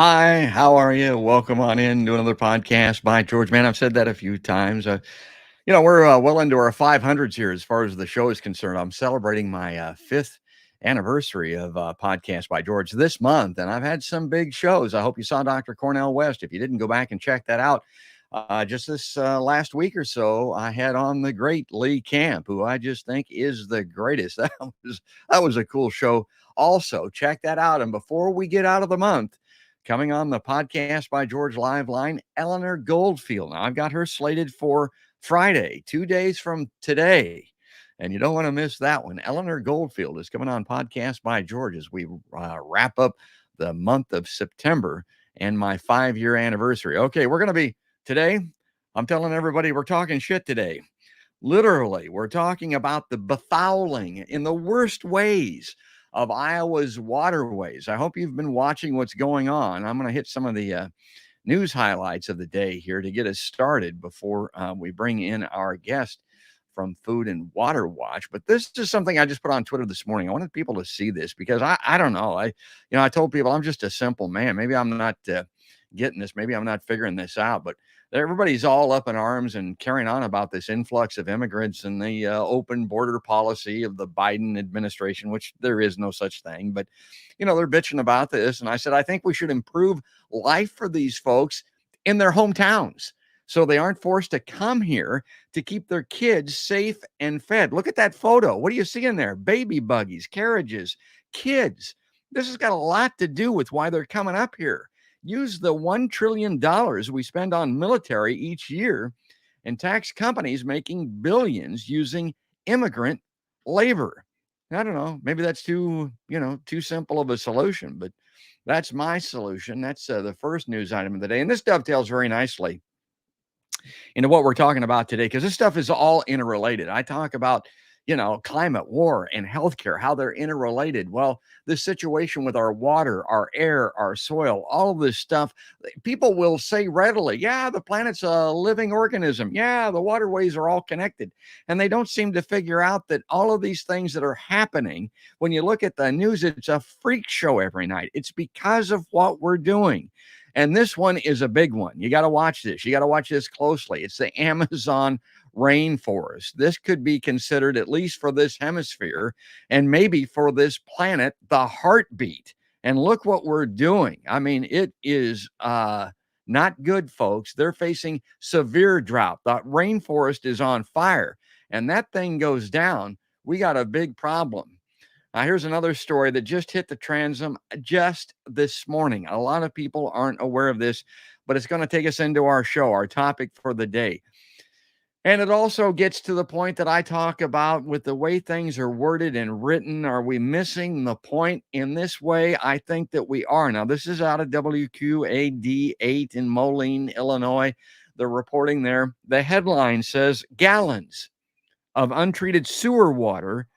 Hi, how are you? Welcome on in to another podcast by George. Man, I've said that a few times. We're well into our 500s here as far as the show is concerned. I'm celebrating my fifth anniversary of Podcast by George this month, and I've had some big shows. I hope you saw Dr. Cornell West. If you didn't, go back and check that out. Just this last week or so, I had on the great Lee Camp, who I just think is the greatest. That was a cool show. Also, check that out. And before we get out of the month, coming on the Podcast by George live line, Eleanor Goldfield. Now, I've got her slated for Friday, 2 days from today. And you don't want to miss that one. Eleanor Goldfield is coming on Podcast by George as we wrap up the month of September and my 5-year anniversary. Okay, we're going to be today. I'm telling everybody we're talking shit today. Literally, we're talking about the befouling in the worst ways of Iowa's waterways. I hope you've been watching what's going on. I'm going to hit some of the news highlights of the day here to get us started before we bring in our guest from Food and Water Watch. But this is something I just put on Twitter this morning. I wanted people to see this because I don't know. I told people I'm just a simple man. Maybe I'm not getting this. Maybe I'm not figuring this out. But everybody's all up in arms and carrying on about this influx of immigrants and the open border policy of the Biden administration, which there is no such thing. But, they're bitching about this. And I said, I think we should improve life for these folks in their hometowns so they aren't forced to come here to keep their kids safe and fed. Look at that photo. What do you see in there? Baby buggies, carriages, kids. This has got a lot to do with why they're coming up here. Use the $1 trillion we spend on military each year and tax companies making billions using immigrant labor. I don't know. Maybe that's too simple of a solution, but that's my solution. That's the first news item of the day. And this dovetails very nicely into what we're talking about today, because this stuff is all interrelated. I talk about, climate, war, and healthcare, how they're interrelated. Well, this situation with our water, our air, our soil, all of this stuff, people will say readily, yeah, the planet's a living organism. Yeah, the waterways are all connected. And they don't seem to figure out that all of these things that are happening, when you look at the news, it's a freak show every night. It's because of what we're doing. And this one is a big one. You got to watch this. You got to watch this closely. It's the Amazon rainforest. This could be considered, at least for this hemisphere, and maybe for this planet, the heartbeat. And look what we're doing. I mean, it is not good, folks. They're facing severe drought. The rainforest is on fire. And that thing goes down, we got a big problem. Here's another story that just hit the transom just this morning. A lot of people aren't aware of this, but it's going to take us into our show, our topic for the day. And it also gets to the point that I talk about with the way things are worded and written. Are we missing the point in this way? I think that we are. Now, this is out of WQAD 8 in Moline, Illinois. They're reporting there. The headline says gallons of untreated sewer water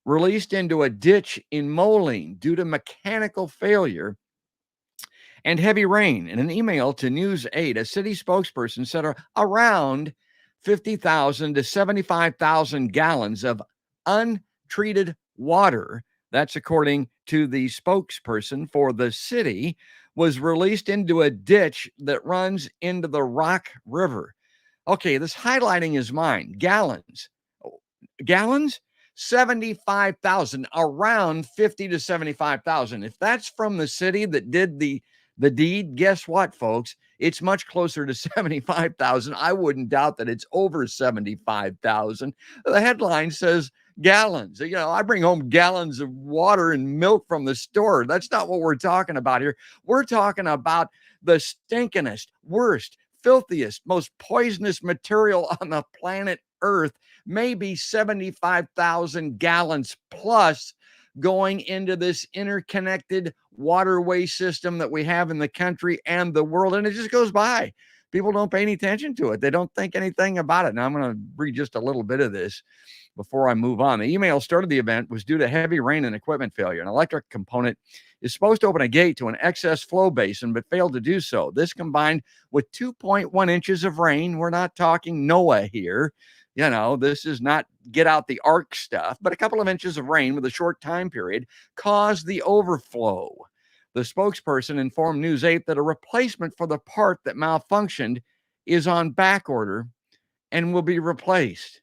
released into a ditch in Moline due to mechanical failure and heavy rain. In an email to News 8, a city spokesperson said around 50,000 to 75,000 gallons of untreated water, that's according to the spokesperson for the city, was released into a ditch that runs into the Rock River. Okay, this highlighting is mine. Gallons. 75,000, around 50 to 75,000. If that's from the city that did the deed, guess what, folks? It's much closer to 75,000. I wouldn't doubt that it's over 75,000. The headline says gallons. I bring home gallons of water and milk from the store. That's not what we're talking about here. We're talking about the stinkingest, worst, filthiest, most poisonous material on the planet Earth, maybe 75,000 gallons plus going into this interconnected waterway system that we have in the country and the world. And it just goes by. People don't pay any attention to it. They don't think anything about it. Now, I'm going to read just a little bit of this before I move on. The email started the event was due to heavy rain and equipment failure. An electric component is supposed to open a gate to an excess flow basin, but failed to do so. This combined with 2.1 inches of rain. We're not talking Noah here. This is not get out the ark stuff, but a couple of inches of rain with a short time period caused the overflow. The spokesperson informed News 8 that a replacement for the part that malfunctioned is on back order and will be replaced.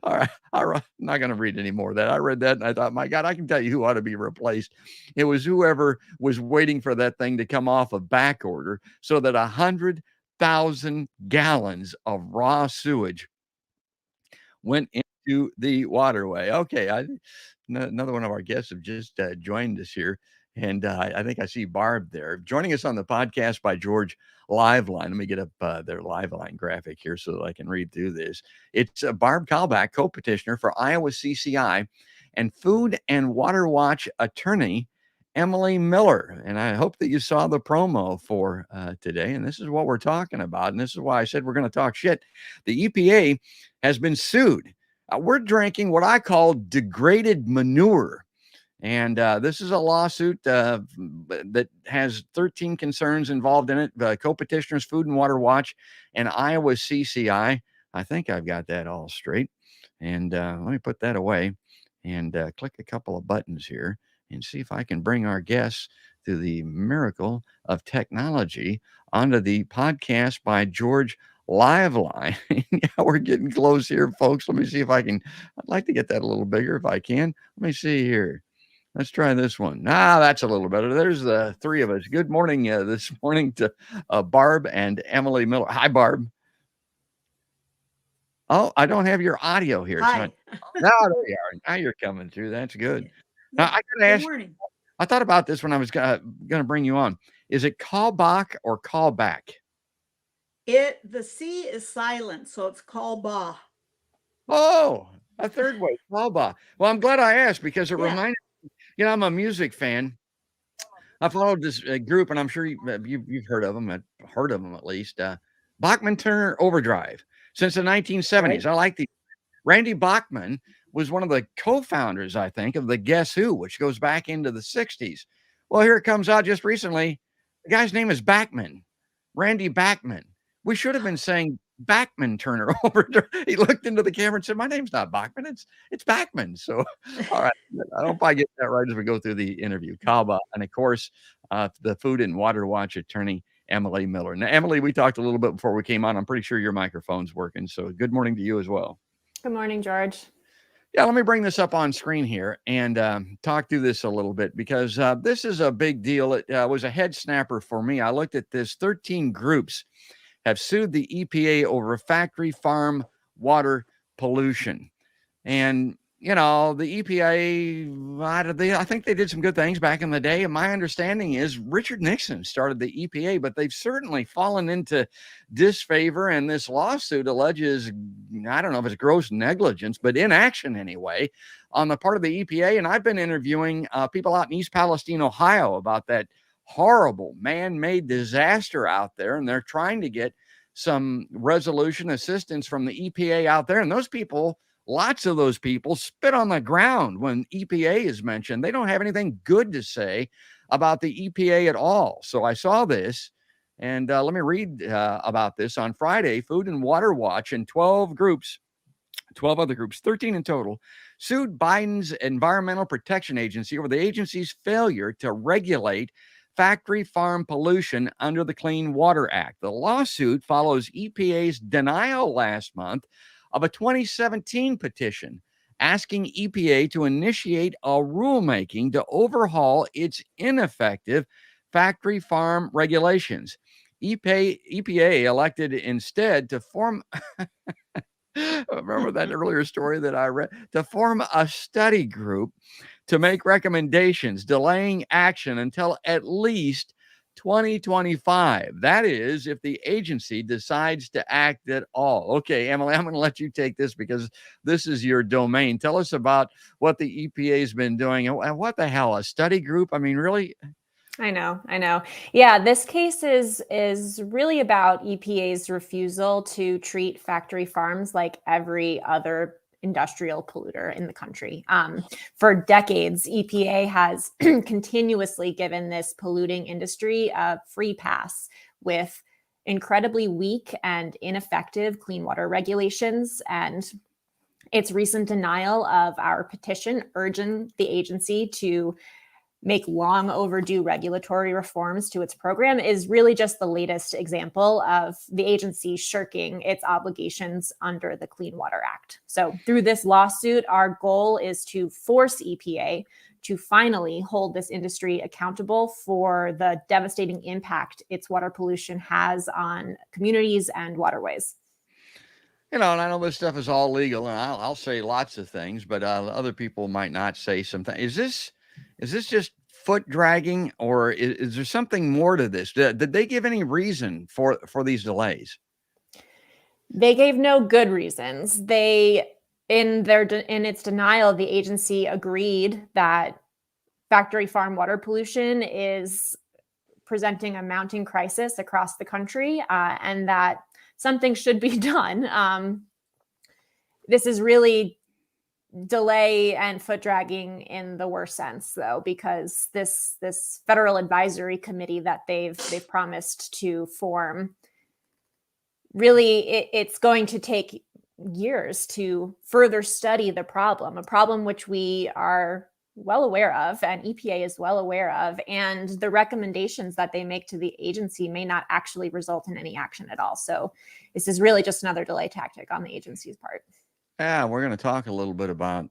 All right. I'm not going to read any more of that. I read that and I thought, my God, I can tell you who ought to be replaced. It was whoever was waiting for that thing to come off of back order so that 100,000 gallons of raw sewage went into the waterway. Okay. Another one of our guests have just joined us here. And I think I see Barb there. Joining us on the podcast by George Liveline. Let me get up their Liveline graphic here so that I can read through this. It's Barb Kalbach, co-petitioner for Iowa CCI, and Food and Water Watch attorney Emily Miller. And I hope that you saw the promo for today. And this is what we're talking about. And this is why I said we're going to talk shit. The EPA has been sued. We're drinking what I call degraded manure. And this is a lawsuit that has 13 concerns involved in it. Co-petitioners, Food and Water Watch, and Iowa CCI. I think I've got that all straight. And let me put that away and click a couple of buttons here and see if I can bring our guests through the miracle of technology onto the podcast by George Liveline. Yeah, we're getting close here, folks. Let me see if I can. I'd like to get that a little bigger if I can. Let me see here. Let's try this one. That's a little better. There's the three of us. Good morning this morning to Barb and Emily Miller. Hi, Barb. Oh, I don't have your audio here. Hi. Now there you are. Now you're coming through. That's good. Yeah. Now, I got to ask. Morning. I thought about this when I was going to bring you on. Is it Kalbach or Kalbach? The C is silent, so it's Kalbach. Oh, a third way, Kalbach. Well, I'm glad I asked because it reminded me, I'm a music fan. I followed this group, and I'm sure you've heard of them. I've heard of them at least. Bachman Turner Overdrive since the 1970s. Right. I like the Randy Bachman was one of the co-founders, I think, of the Guess Who, which goes back into the 60s. Well, here it comes out just recently. The guy's name is Bachman, Randy Bachman. We should have been saying Bachman Turner Overdrive. He looked into the camera and said, "My name's not Bachman, it's Bachman." So, all right, I hope I get that right as we go through the interview. Kalbach, and of course, the Food and Water Watch attorney, Emily Miller. Now, Emily, we talked a little bit before we came on. I'm pretty sure your microphone's working. So good morning to you as well. Good morning, George. Yeah, let me bring this up on screen here and talk through this a little bit because this is a big deal. It was a head snapper for me. I looked at this. 13 groups have sued the EPA over factory farm water pollution. And, the EPA, I think they did some good things back in the day. And my understanding is Richard Nixon started the EPA, but they've certainly fallen into disfavor. And this lawsuit alleges, I don't know if it's gross negligence, but inaction anyway, on the part of the EPA. And I've been interviewing people out in East Palestine, Ohio, about that horrible man-made disaster out there. And they're trying to get some resolution assistance from the EPA out there. And those people, lots of those people spit on the ground when EPA is mentioned. They don't have anything good to say about the EPA at all. So I saw this, and let me read about this. On Friday, Food and Water Watch and 12 other groups, 13 in total, sued Biden's Environmental Protection Agency over the agency's failure to regulate factory farm pollution under the Clean Water Act. The lawsuit follows EPA's denial last month of a 2017 petition asking EPA to initiate a rulemaking to overhaul its ineffective factory farm regulations. EPA elected instead to form, remember that earlier story that I read, to form a study group to make recommendations, delaying action until at least 2025. That is, if the agency decides to act at all. Okay, Emily, I'm going to let you take this because this is your domain. Tell us about what the EPA has been doing. And what the hell, a study group? I mean, really? I know. Yeah, this case is really about EPA's refusal to treat factory farms like every other industrial polluter in the country. For decades, EPA has continuously given this polluting industry a free pass with incredibly weak and ineffective clean water regulations. And its recent denial of our petition urging the agency to make long overdue regulatory reforms to its program is really just the latest example of the agency shirking its obligations under the Clean Water Act. So through this lawsuit, our goal is to force EPA to finally hold this industry accountable for the devastating impact its water pollution has on communities and waterways. And I know this stuff is all legal, and I'll say lots of things, but other people might not say something. Is this just foot dragging, or is there something more to this? Did they give any reason for these delays? They gave no good reasons. In its denial, the agency agreed that factory farm water pollution is presenting a mounting crisis across the country, and that something should be done. This is really delay and foot dragging in the worst sense, though, because this federal advisory committee that they've promised to form, really, it's going to take years to further study the problem, a problem which we are well aware of and EPA is well aware of, and the recommendations that they make to the agency may not actually result in any action at all. So this is really just another delay tactic on the agency's part. Yeah, we're going to talk a little bit about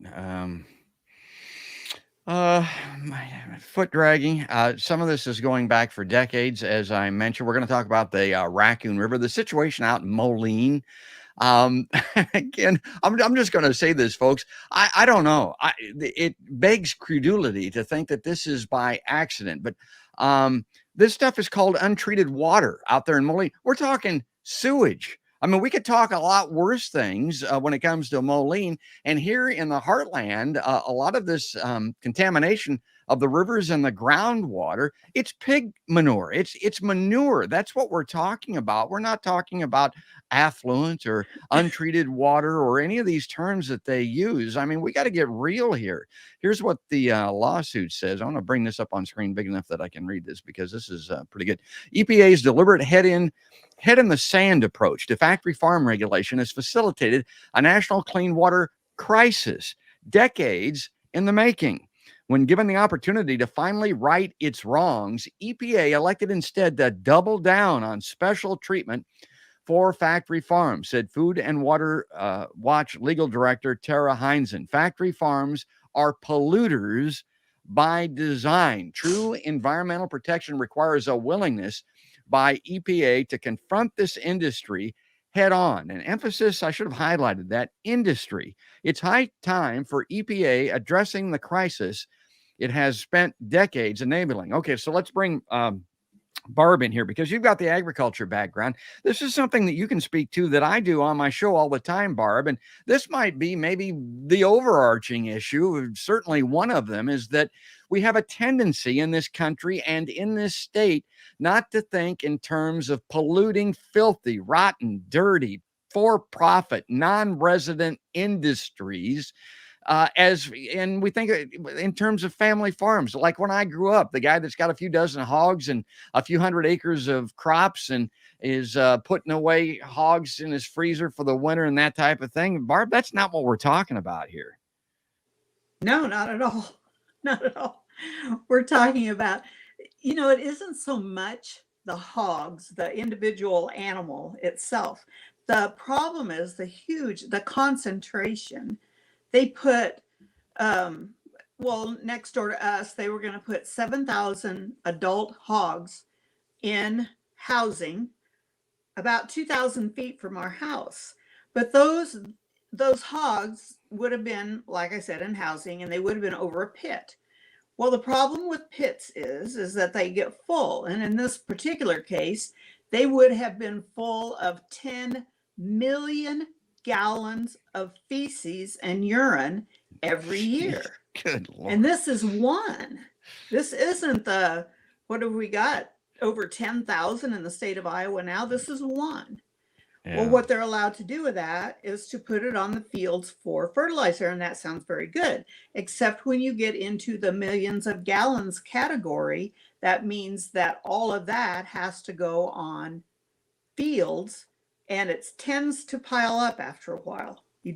foot dragging. Some of this is going back for decades, as I mentioned. We're going to talk about the Raccoon River, the situation out in Moline. Again, I'm just going to say this, folks. I don't know. It begs credulity to think that this is by accident, but this stuff is called untreated water out there in Moline. We're talking sewage. I mean, we could talk a lot worse things when it comes to Moline. And here in the heartland, a lot of this contamination of the rivers and the groundwater, it's pig manure. It's manure. That's what we're talking about. We're not talking about affluent or untreated water or any of these terms that they use. I mean, we got to get real here. Here's what the lawsuit says. I want to bring this up on screen big enough that I can read this because this is pretty good. EPA's deliberate head in the sand approach to factory farm regulation has facilitated a national clean water crisis, decades in the making. When given the opportunity to finally right its wrongs, EPA elected instead to double down on special treatment for factory farms, said Food and Water Watch legal director Tara Heinzen. Factory farms are polluters by design. True environmental protection requires a willingness by EPA to confront this industry head on. An emphasis, I should have highlighted that, industry. It's high time for EPA addressing the crisis it has spent decades enabling. Okay, so let's bring Barb in here because you've got the agriculture background. This is something that you can speak to that I do on my show all the time, Barb. And this might be maybe the overarching issue. Certainly one of them is that we have a tendency in this country and in this state not to think in terms of polluting, filthy, rotten, dirty, for-profit, non-resident industries. And we think in terms of family farms, like when I grew up, the guy that's got a few dozen hogs and a few hundred acres of crops and is putting away hogs in his freezer for the winter and that type of thing. Barb, that's not what we're talking about here. No, not at all. Not at all. We're talking about, it isn't so much the hogs, the individual animal itself. The problem is the concentration. They put, next door to us, they were going to put 7,000 adult hogs in housing about 2,000 feet from our house. But those hogs would have been, like I said, in housing, and they would have been over a pit. Well, the problem with pits is that they get full. And in this particular case, they would have been full of 10 million gallons of feces and urine every year. Good Lord. And this is one. This isn't what have we got? Over 10,000 in the state of Iowa now. This is one. Yeah. Well, what they're allowed to do with that is to put it on the fields for fertilizer. And that sounds very good, except when you get into the millions of gallons category, that means that all of that has to go on fields, and it tends to pile up after a while. They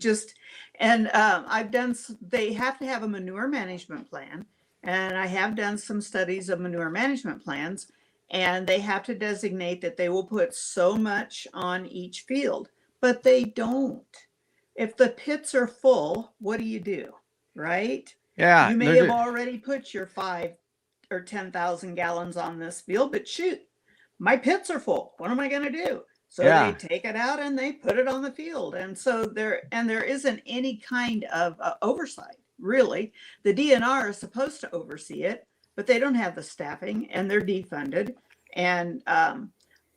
have to have a manure management plan. And I have done some studies of manure management plans, and they have to designate that they will put so much on each field, but they don't. If the pits are full, what do? Right? Yeah, You may they're have just, already put your 5 or 10,000 gallons on this field, but shoot, my pits are full. What am I going to do? So they yeah. take it out and they put it on the field. And so there isn't any kind of oversight, really. The DNR is supposed to oversee it, but they don't have the staffing and they're defunded. And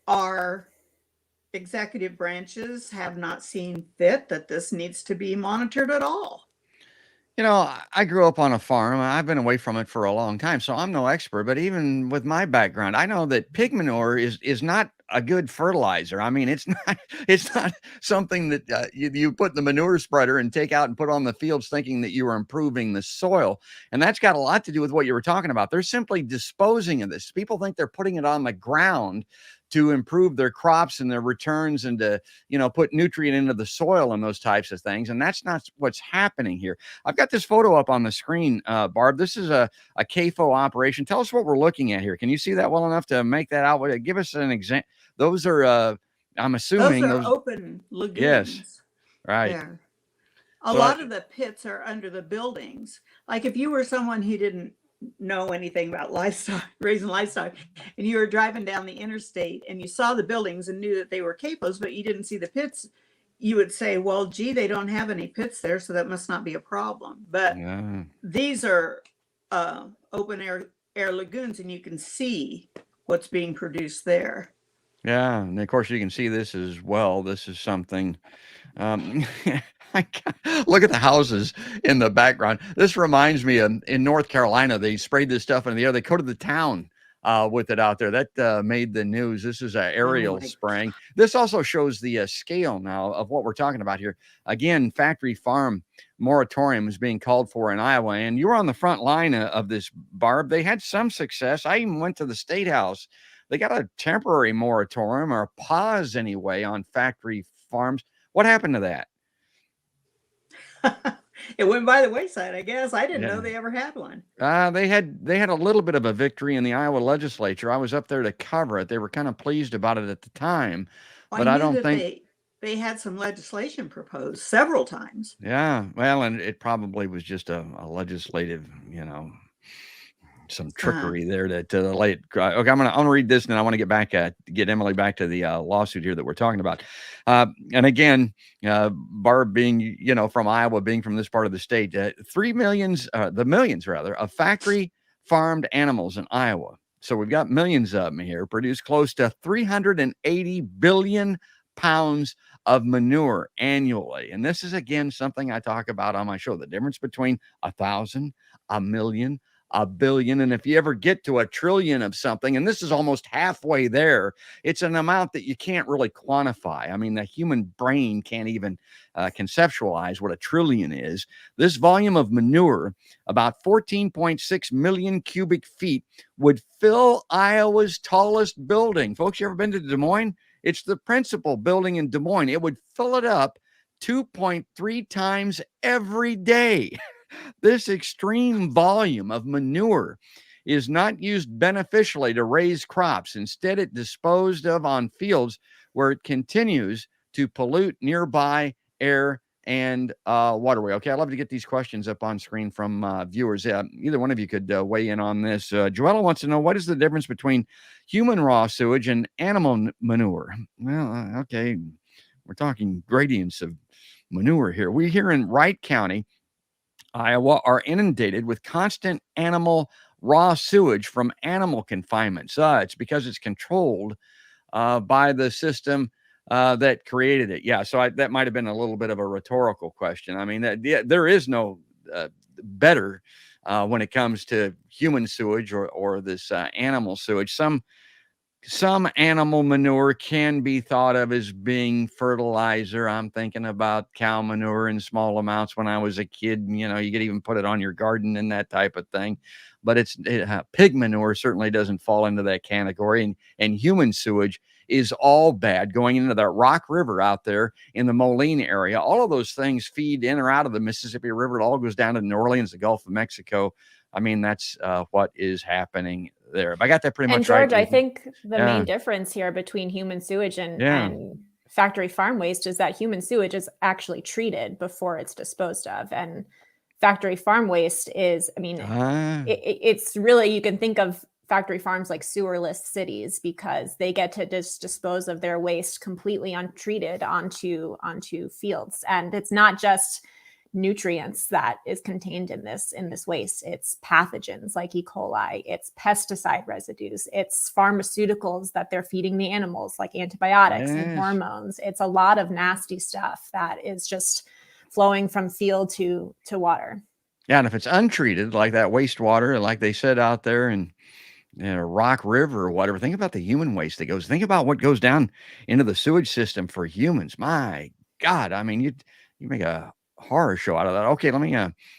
our executive branches have not seen fit that this needs to be monitored at all. You know, I grew up on a farm. I've been away from it for a long time, so I'm no expert. But even with my background, I know that pig manure is not a good fertilizer. I mean, it's not it's not something that you put in the manure spreader and take out and put on the fields, thinking that you are improving the soil. And that's got a lot to do with what you were talking about. They're simply disposing of this. People think they're putting it on the ground to improve their crops and their returns and to put nutrient into the soil and those types of things. And that's not what's happening here. I've got this photo up on the screen, Barb. This is a CAFO operation. Tell us what we're looking at here. Can you see that well enough to make that out? Give us an example. Those are, I'm assuming Those are those. open lagoons. Yes, right. There. A So lot of the pits are under the buildings. Like if you were someone who didn't know anything about livestock, raising livestock, and you were driving down the interstate and you saw the buildings and knew that they were capos, but you didn't see the pits, you would say, well, gee, they don't have any pits there, so that must not be a problem. But yeah. these are open air lagoons, and you can see what's being produced there. Yeah, and of course you can see this as well. This is something. Look at the houses in the background. This reminds me of in North Carolina, they sprayed this stuff in the air. They coated the town with it out there. That made the news. This is aerial spraying. This also shows the scale now of what we're talking about here. Again, factory farm moratorium is being called for in Iowa, and you were on the front line of this, Barb. They had some success. I even went to the State House. They got a temporary moratorium or a pause anyway on factory farms. What happened to that? It went by the wayside, I guess. I didn't know they ever had one. They had a little bit of a victory in the Iowa legislature. I was up there to cover it. They were kind of pleased about it at the time, but I don't think they had some legislation proposed several times. Yeah, well, and it probably was just a legislative, some trickery there to lay it. Okay, I'm gonna read this, and then I want to get Emily back to the lawsuit here that we're talking about. And again, Barb being from Iowa, being from this part of the state, millions of factory farmed animals in Iowa. So we've got millions of them here. Produce close to 380 billion pounds of manure annually. And this is again something I talk about on my show. The difference between 1,000, a million, a billion, and if you ever get to a trillion of something, and this is almost halfway there, it's an amount that you can't really quantify. I mean, the human brain can't even conceptualize what a trillion is. This volume of manure, about 14.6 million cubic feet, would fill Iowa's tallest building. Folks, you ever been to Des Moines? It's the principal building in Des Moines. It would fill it up 2.3 times every day. This extreme volume of manure is not used beneficially to raise crops. Instead, it disposed of on fields where it continues to pollute nearby air and waterway. Okay, I'd love to get these questions up on screen from viewers. Either one of you could weigh in on this. Joella wants to know, what is the difference between human raw sewage and animal manure? Well, okay, we're talking gradients of manure here. We here in Wright County, Iowa, are inundated with constant animal raw sewage from animal confinements. It's because it's controlled by the system that created it. Yeah, so that might have been a little bit of a rhetorical question. I mean, there is no better when it comes to human sewage or this animal sewage. Some animal manure can be thought of as being fertilizer. I'm thinking about cow manure in small amounts when I was a kid. You could even put it on your garden and that type of thing. But pig manure certainly doesn't fall into that category. And human sewage is all bad, going into that Rock River out there in the Moline area. All of those things feed in or out of the Mississippi River. It all goes down to New Orleans, the Gulf of Mexico. I mean, that's what is happening there. But I got that pretty And much right. George, I think the Yeah. main difference here between human sewage Yeah. and factory farm waste is that human sewage is actually treated before it's disposed of. And factory farm waste is, I mean, it's really, you can think of factory farms like sewerless cities because they get to just dispose of their waste completely untreated onto fields. And it's not just nutrients that is contained in this waste. It's pathogens like E. coli, it's pesticide residues, it's pharmaceuticals that they're feeding the animals like antibiotics and hormones. It's a lot of nasty stuff that is just flowing from field to water. Yeah, and if it's untreated, like that wastewater, like they said out there in Rock River or whatever, think about the human waste that goes. Think about what goes down into the sewage system for humans. My God, I mean, you make a horror show out of that. Okay, let me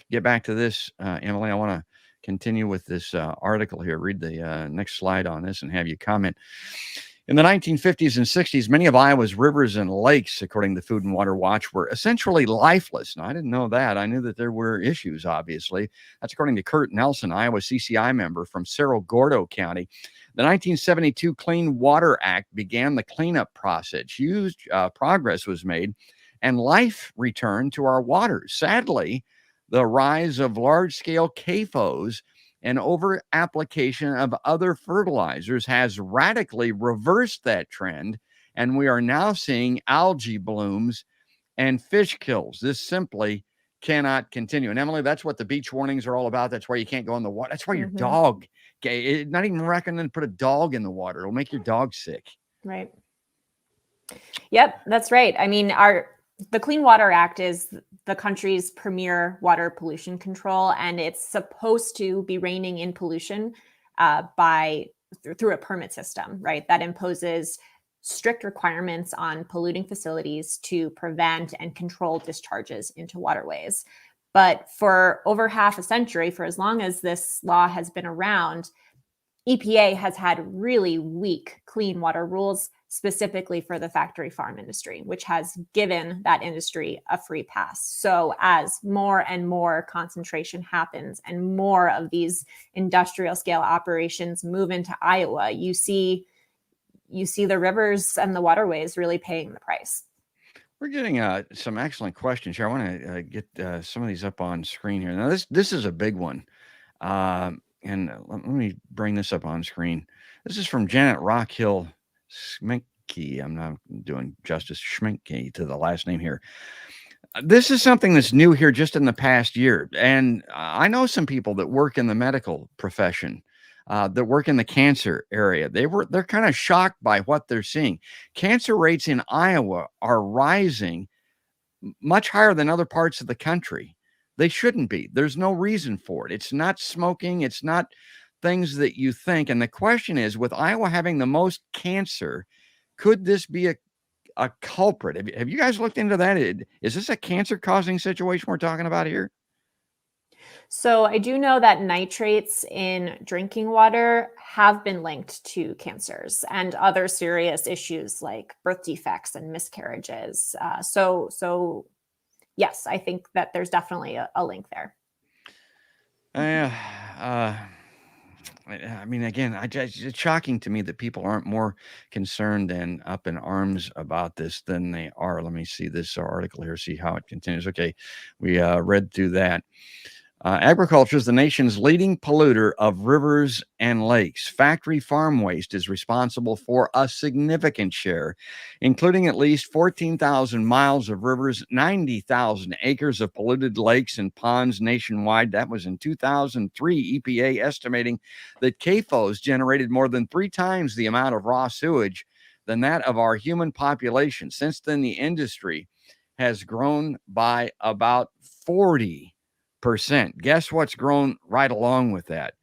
get back to this, Emily. I want to continue with this article here. Read the next slide on this and have you comment. In the 1950s and 60s, many of Iowa's rivers and lakes, according to Food and Water Watch, were essentially lifeless. Now, I didn't know that. I knew that there were issues, obviously. That's according to Kurt Nelson, Iowa CCI member from Cerro Gordo County. The 1972 Clean Water Act began the cleanup process. Huge progress was made, and life returned to our waters. Sadly, the rise of large-scale CAFOs and over application of other fertilizers has radically reversed that trend, and we are now seeing algae blooms and fish kills. This simply cannot continue. And Emily, that's what the beach warnings are all about. That's why you can't go in the water. That's why your dog, not even recommended to put a dog in the water. It'll make your dog sick. Right. Yep, that's right. I mean, the Clean Water Act is the country's premier water pollution control, and it's supposed to be reining in pollution through a permit system, right? That imposes strict requirements on polluting facilities to prevent and control discharges into waterways. But for over half a century, for as long as this law has been around, EPA has had really weak clean water rules, specifically for the factory farm industry, which has given that industry a free pass. So as more and more concentration happens and more of these industrial scale operations move into Iowa, you see the rivers and the waterways really paying the price. We're getting some excellent questions here. I want to get some of these up on screen here. Now, this is a big one. And let me bring this up on screen. This is from Janet Rockhill Schminke. I'm not doing justice Schminke to the last name here. This is something that's new here just in the past year. And I know some people that work in the medical profession, that work in the cancer area. They're kind of shocked by what they're seeing. Cancer rates in Iowa are rising much higher than other parts of the country. They shouldn't be. There's no reason for it. It's not smoking. It's not things that you think. And the question is, with Iowa having the most cancer, could this be a culprit? Have you guys looked into that? Is this a cancer-causing situation we're talking about here? So I do know that nitrates in drinking water have been linked to cancers and other serious issues like birth defects and miscarriages. So yes, I think that there's definitely a link there. I mean, again, it's shocking to me that people aren't more concerned and up in arms about this than they are. Let me see this article here, see how it continues. Okay, we read through that. Agriculture is the nation's leading polluter of rivers and lakes. Factory farm waste is responsible for a significant share, including at least 14,000 miles of rivers, 90,000 acres of polluted lakes and ponds nationwide. That was in 2003, EPA estimating that CAFOs generated more than 3 times the amount of raw sewage than that of our human population. Since then, the industry has grown by about 40%. Guess what's grown right along with that?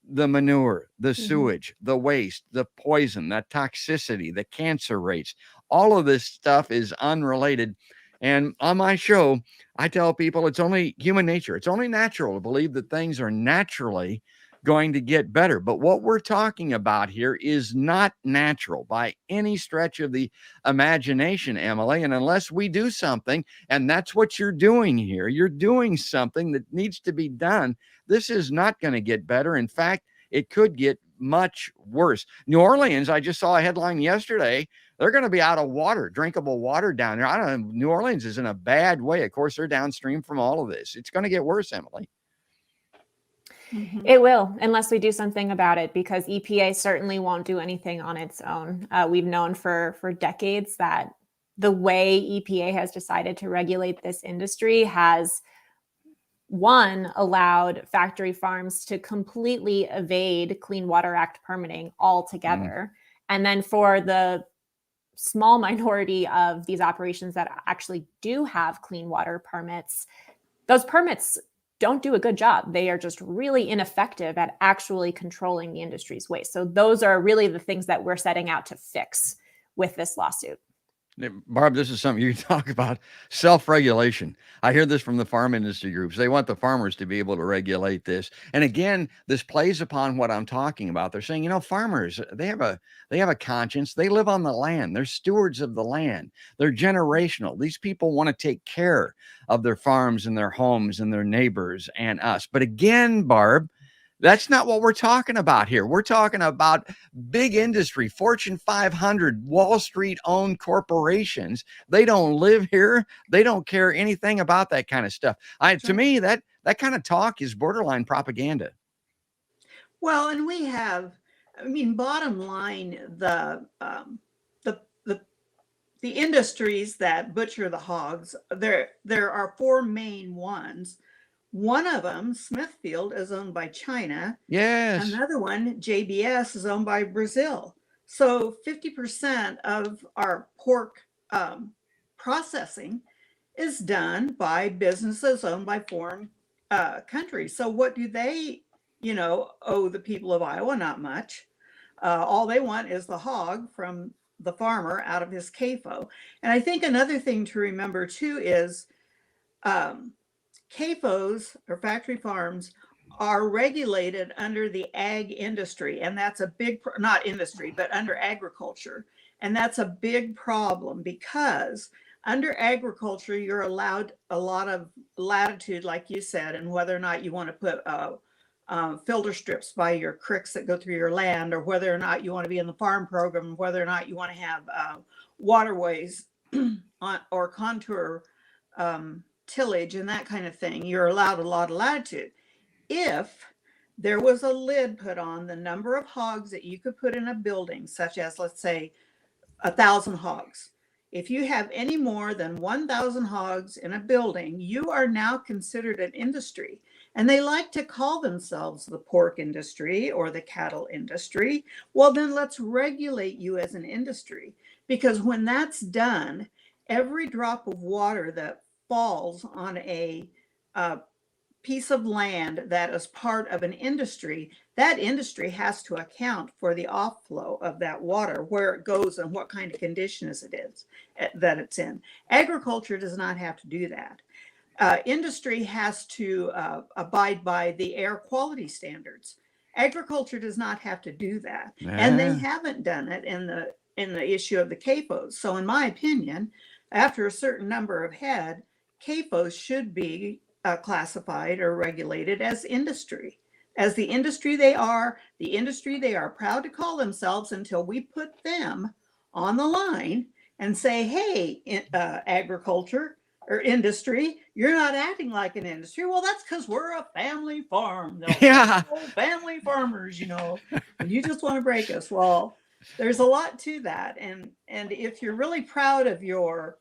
The manure, the sewage, the waste, the poison, the toxicity, the cancer rates. All of this stuff is unrelated. And on my show, I tell people it's only human nature. It's only natural to believe that things are naturally going to get better. But what we're talking about here is not natural by any stretch of the imagination, Emily. And unless we do something, and that's what you're doing here, you're doing something that needs to be done. This is not going to get better. In fact, it could get much worse. New Orleans, I just saw a headline yesterday. They're going to be out of water, drinkable water down there. I don't know. New Orleans is in a bad way. Of course, they're downstream from all of this. It's going to get worse, Emily. It will, unless we do something about it, because EPA certainly won't do anything on its own. We've known for decades that the way EPA has decided to regulate this industry has, one, allowed factory farms to completely evade Clean Water Act permitting altogether. And then for the small minority of these operations that actually do have clean water permits, those permits don't do a good job. They are just really ineffective at actually controlling the industry's waste. So those are really the things that we're setting out to fix with this lawsuit. Barb, this is something you talk about, self-regulation. I hear this from the farm industry groups. They want the farmers to be able to regulate this. And again, this plays upon what I'm talking about. They're saying, farmers, they have a conscience. They live on the land. They're stewards of the land. They're generational. These people want to take care of their farms and their homes and their neighbors and us. But again, Barb, that's not what we're talking about here. We're talking about big industry, Fortune 500, Wall Street owned corporations. They don't live here. They don't care anything about that kind of stuff. To me, that kind of talk is borderline propaganda. Well, and we have, bottom line, the industries that butcher the hogs, there are four main ones. One of them, Smithfield, is owned by China. Yes. Another one, JBS, is owned by Brazil. So 50% of our pork processing is done by businesses owned by foreign countries. So what do they, owe the people of Iowa? Not much. All they want is the hog from the farmer out of his CAFO. And I think another thing to remember too is CAFOs, or factory farms, are regulated under the ag industry. And that's a big, not industry, but under agriculture. And that's a big problem because under agriculture, you're allowed a lot of latitude, like you said, and whether or not you want to put filter strips by your creeks that go through your land, or whether or not you want to be in the farm program, whether or not you want to have waterways or contour tillage and that kind of thing. You're allowed a lot of latitude. If there was a lid put on the number of hogs that you could put in a building, such as, let's say, 1,000 hogs. If you have any more than 1,000 hogs in a building, you are now considered an industry. And they like to call themselves the pork industry or the cattle industry. Well, then let's regulate you as an industry. Because when that's done, every drop of water that falls on a piece of land that is part of an industry, that industry has to account for the offlow of that water, where it goes and what kind of conditions it is that it's in. Agriculture does not have to do that. Industry has to abide by the air quality standards. Agriculture does not have to do that. And they haven't done it in the issue of the CAFOs. So in my opinion, after a certain number of head, CAFOs should be classified or regulated as industry. As the industry they are proud to call themselves until we put them on the line and say, hey, agriculture or industry, you're not acting like an industry. Well, that's because we're a family farm. Yeah. Family farmers, and you just want to break us. Well, there's a lot to that. And if you're really proud of your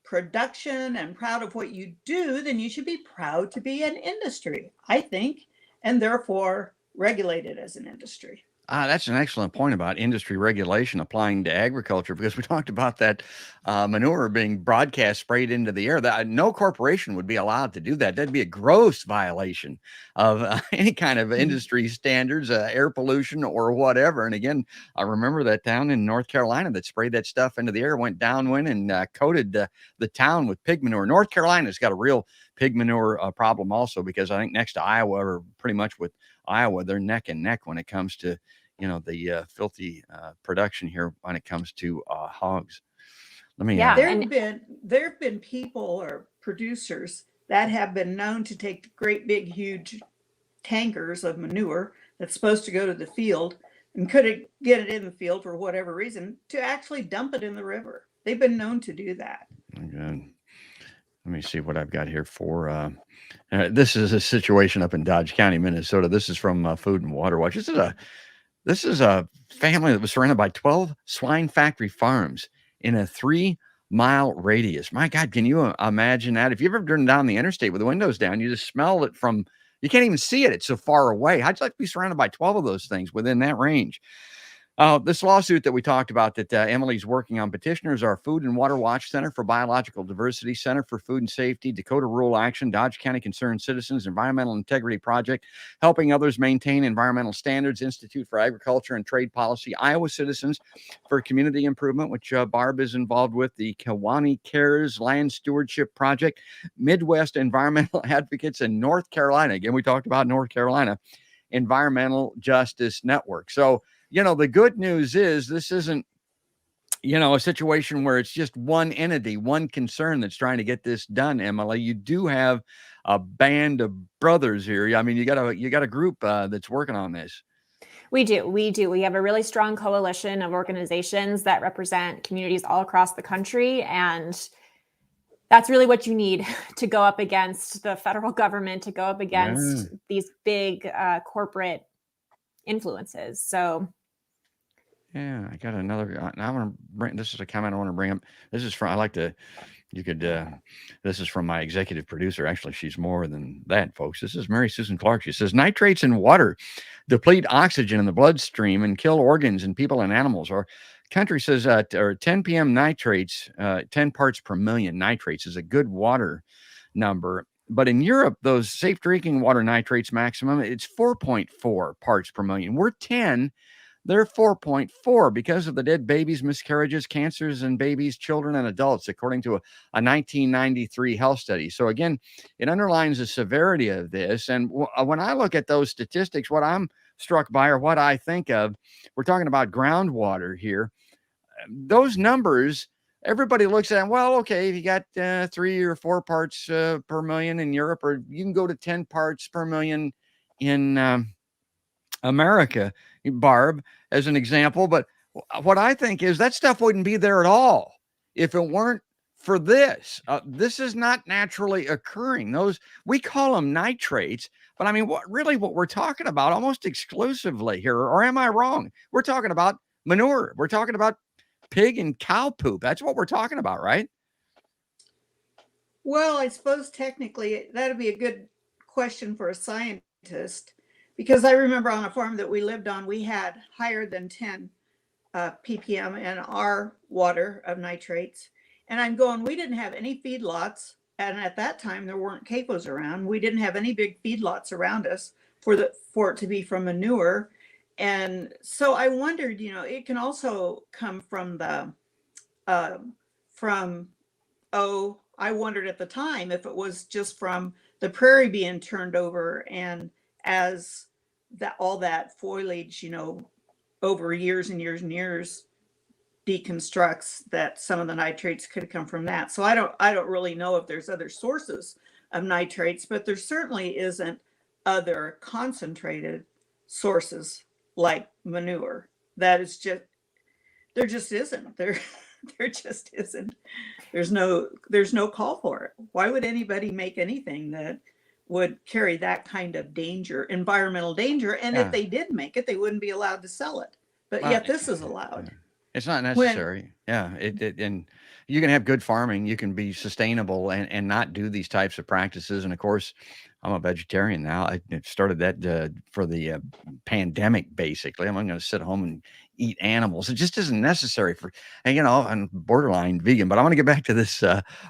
production and proud of what you do, then you should be proud to be an industry, I think, and therefore regulated as an industry. That's an excellent point about industry regulation applying to agriculture, because we talked about that manure being broadcast sprayed into the air. That no corporation would be allowed to do that. That'd be a gross violation of any kind of industry standards, air pollution or whatever. And again, I remember that town in North Carolina that sprayed that stuff into the air, went downwind, and coated the town with pig manure. North Carolina's got a real pig manure problem also, because I think next to Iowa, or pretty much with Iowa, they're neck and neck when it comes to the filthy production here when it comes to hogs. Let me. Yeah, there have been people or producers that have been known to take great big huge tankers of manure that's supposed to go to the field and couldn't get it in the field for whatever reason, to actually dump it in the river. They've been known to do that. Good. Let me see what I've got here for. This is a situation up in Dodge County, Minnesota. This is from Food and Water Watch. This is a family that was surrounded by 12 swine factory farms in a 3-mile radius. My God, can you imagine that? If you've ever driven down the interstate with the windows down, you just smell it from, you can't even see it. It's so far away. How'd you like to be surrounded by 12 of those things within that range? This lawsuit that we talked about that Emily's working on, petitioners are Food and Water Watch, Center for Biological Diversity, Center for Food and Safety, Dakota Rural Action, Dodge County Concerned Citizens, Environmental Integrity Project, Helping Others Maintain Environmental Standards, Institute for Agriculture and Trade Policy, Iowa Citizens for Community Improvement, which Barb is involved with, the Kewanee Cares Land Stewardship Project, Midwest Environmental Advocates, and North Carolina. Again, we talked about North Carolina Environmental Justice Network. So, the good news is this isn't, a situation where it's just one entity, one concern that's trying to get this done, Emily. You do have a band of brothers here. I mean, you got a group that's working on this. We do. We have a really strong coalition of organizations that represent communities all across the country. And that's really what you need to go up against the federal government, to go up against these big corporate influences. So. Yeah, I got another. I want to bring. This is a comment I want to bring up. This is from. I like to. You could. This is from my executive producer. Actually, she's more than that, folks. This is Mary Susan Clark. She says nitrates in water deplete oxygen in the bloodstream and kill organs in people and animals. Our country says or 10 p.m. nitrates, 10 parts per million nitrates is a good water number. But in Europe, those safe drinking water nitrates maximum, it's 4.4 parts per million. We're 10. They're 4.4 because of the dead babies, miscarriages, cancers in babies, children, and adults, according to a 1993 health study. So again, it underlines the severity of this. And when I look at those statistics, what I'm struck by, or what I think of, we're talking about groundwater here. Those numbers, everybody looks at them, well, okay, if you got 3 or 4 parts per million in Europe, or you can go to 10 parts per million in America, Barb, as an example. But what I think is that stuff wouldn't be there at all if it weren't for this. This is not naturally occurring. Those, we call them nitrates, but I mean, what we're talking about almost exclusively here, or am I wrong? We're talking about manure. We're talking about pig and cow poop. That's what we're talking about, right? Well, I suppose technically that'd be a good question for a scientist, because I remember on a farm that we lived on, we had higher than 10 ppm in our water of nitrates. And I'm going, we didn't have any feedlots. And at that time, there weren't CAFOs around. We didn't have any big feedlots around us for it to be from manure. And so I wondered, it can also come from I wondered at the time if it was just from the prairie being turned over, and as that all that foliage, over years and years and years deconstructs, that some of the nitrates could come from that. So I don't really know if there's other sources of nitrates, but there certainly isn't other concentrated sources like manure. That is just, there just isn't. There just isn't. There's no call for it. Why would anybody make anything that would carry that kind of danger, environmental danger? And if they did make it, they wouldn't be allowed to sell it. But yet this is allowed. It's not necessary. And you can have good farming. You can be sustainable and not do these types of practices. And of course, I'm a vegetarian now. I started that for the pandemic, basically. I'm not going to sit home and eat animals. It just isn't necessary for, and, I'm borderline vegan. But I want to get back to this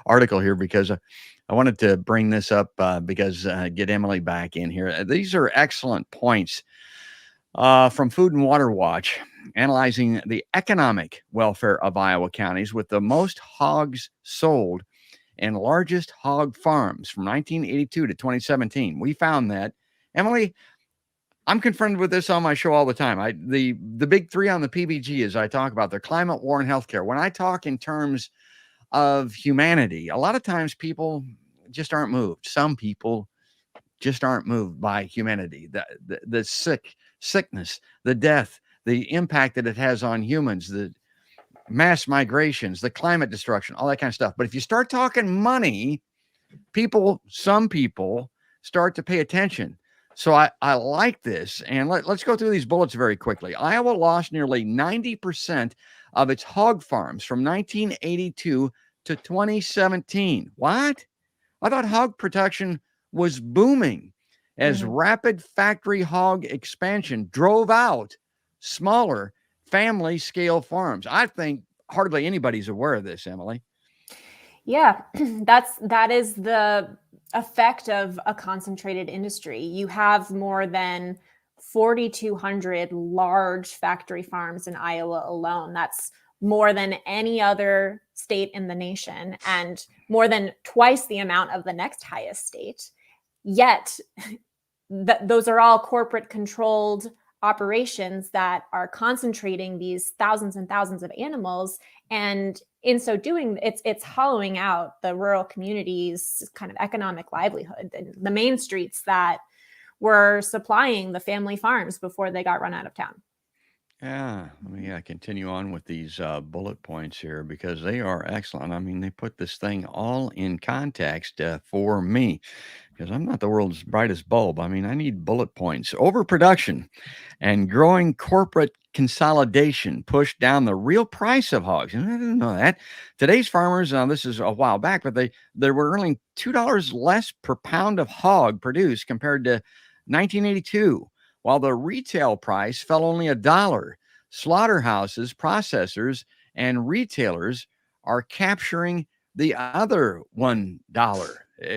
article here because I wanted to bring this up because get Emily back in here. These are excellent points from Food and Water Watch, analyzing the economic welfare of Iowa counties with the most hogs sold and largest hog farms from 1982 to 2017. We found that. Emily, I'm confronted with this on my show all the time. The big three on the PBG, as I talk about, their climate, war, and healthcare. When I talk in terms of humanity, a lot of times people just aren't moved. Some people just aren't moved by humanity. The sickness, the death, the impact that it has on humans, the mass migrations, the climate destruction, all that kind of stuff. But if you start talking money, some people start to pay attention. So I like this. And let's go through these bullets very quickly. Iowa lost nearly 90% of its hog farms from 1982 to 2017. What? I thought hog production was booming as rapid factory hog expansion drove out smaller family scale farms. I think hardly anybody's aware of this, Emily. Yeah, that is the effect of a concentrated industry. You have more than 4,200 large factory farms in Iowa alone. That's more than any other state in the nation and more than twice the amount of the next highest state. Yet, those are all corporate controlled operations that are concentrating these thousands and thousands of animals. And in so doing, it's hollowing out the rural communities' kind of economic livelihood, and the main streets that were supplying the family farms before they got run out of town. Yeah, let me continue on with these bullet points here because they are excellent. I mean, they put this thing all in context for me because I'm not the world's brightest bulb. I mean, I need bullet points. Overproduction and growing corporate consolidation pushed down the real price of hogs. And I didn't know that. Today's farmers, this is a while back, but they were earning $2 less per pound of hog produced compared to 1982. While the retail price fell only $1. Slaughterhouses, processors, and retailers are capturing the other $1.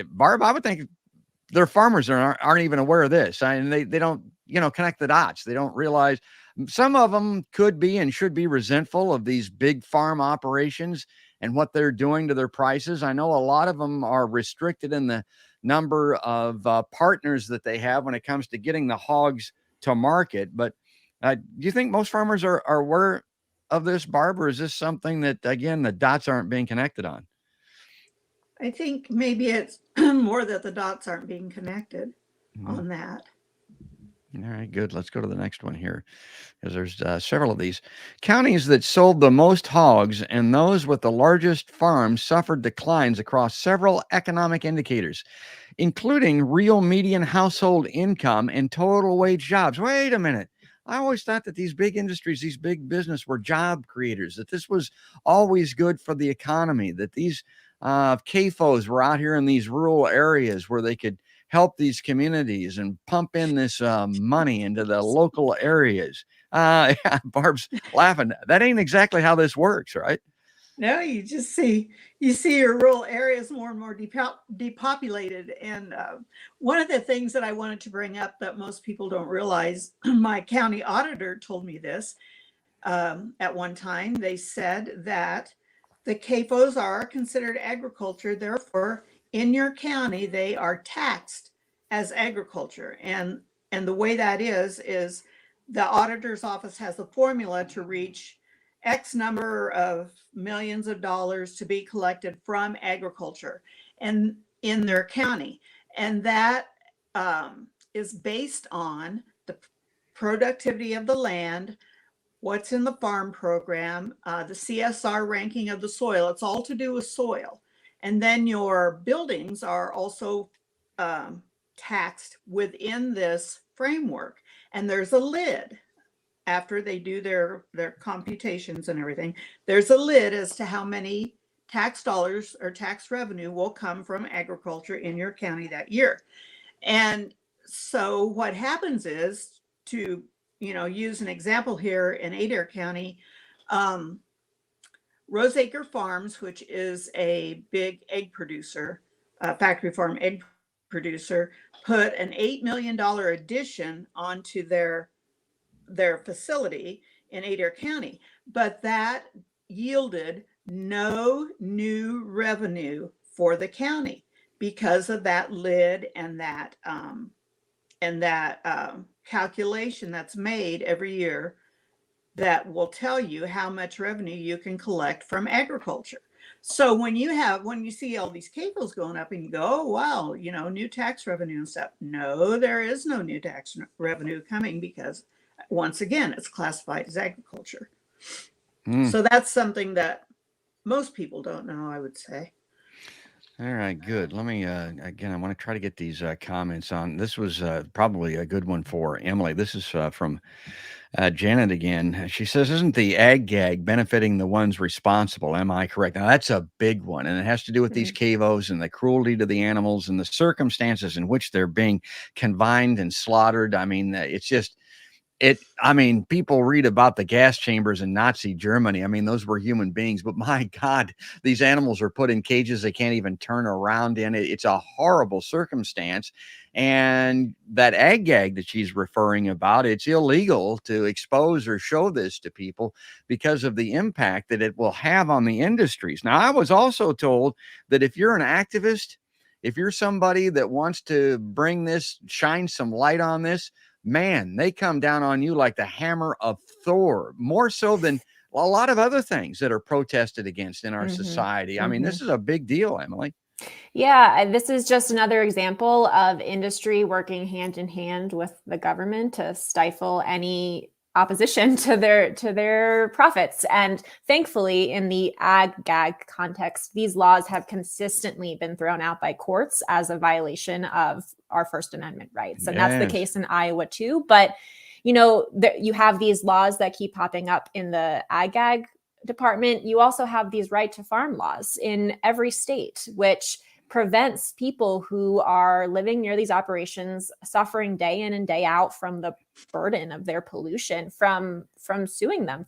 Barb, I would think their farmers aren't even aware of this. And they don't, connect the dots. They don't realize some of them could be and should be resentful of these big farm operations and what they're doing to their prices. I know a lot of them are restricted in the number of partners that they have when it comes to getting the hogs to market. But do you think most farmers are aware of this, Barb, or is this something that, again, the dots aren't being connected on? I think maybe it's more that the dots aren't being connected on that. All right, good. Let's go to the next one here because there's several of these. Counties that sold the most hogs and those with the largest farms suffered declines across several economic indicators, including real median household income and total wage jobs. Wait a minute. I always thought that these big industries, these big business were job creators, that this was always good for the economy, that these CAFOs were out here in these rural areas where they could help these communities and pump in this money into the local areas. Yeah, Barb's laughing. That ain't exactly how this works, right? No, you see your rural areas more and more depopulated. And one of the things that I wanted to bring up that most people don't realize, my county auditor told me this at one time. They said that the CAFOs are considered agriculture. Therefore, in your county, they are taxed as agriculture. And the way that is the auditor's office has a formula to reach X number of millions of dollars to be collected from agriculture and in their county. And that is based on the productivity of the land, what's in the farm program, the CSR ranking of the soil. It's all to do with soil. And then your buildings are also taxed within this framework. And there's a lid. After they do their computations and everything, there's a lid as to how many tax dollars or tax revenue will come from agriculture in your county that year. And so what happens is, to, use an example here in Adair County, um, Roseacre Farms, which is a big egg producer, factory farm egg producer, put an $8 million addition onto their facility in Adair County, but that yielded no new revenue for the county because of that lid and that calculation that's made every year that will tell you how much revenue you can collect from agriculture. So when you see all these CAFOs going up and you go, oh wow, new tax revenue and stuff. No, there is no new tax revenue coming because, once again, it's classified as agriculture. So that's something that most people don't know, I would say. All right, good. Let me, again, I want to try to get these comments on. This was probably a good one for Emily. This is from Janet again. She says, isn't the ag gag benefiting the ones responsible? Am I correct? Now, that's a big one, and it has to do with these CAVOs and the cruelty to the animals and the circumstances in which they're being confined and slaughtered. I mean, it's just, people read about the gas chambers in Nazi Germany. I mean, those were human beings, but my God, these animals are put in cages they can't even turn around in. It's a horrible circumstance. And that ag gag that she's referring about, it's illegal to expose or show this to people because of the impact that it will have on the industries. Now, I was also told that if you're an activist, if you're somebody that wants to shine some light on this, man, they come down on you like the hammer of Thor, more so than a lot of other things that are protested against in our society. I mean, this is a big deal, Emily. Yeah, this is just another example of industry working hand in hand with the government to stifle any opposition to their profits. And thankfully, in the ag-gag context, these laws have consistently been thrown out by courts as a violation of our First Amendment rights. And that's the case in Iowa too. But, you have these laws that keep popping up in the ag-gag department. You also have these right to farm laws in every state, which prevents people who are living near these operations, suffering day in and day out from the burden of their pollution, from suing them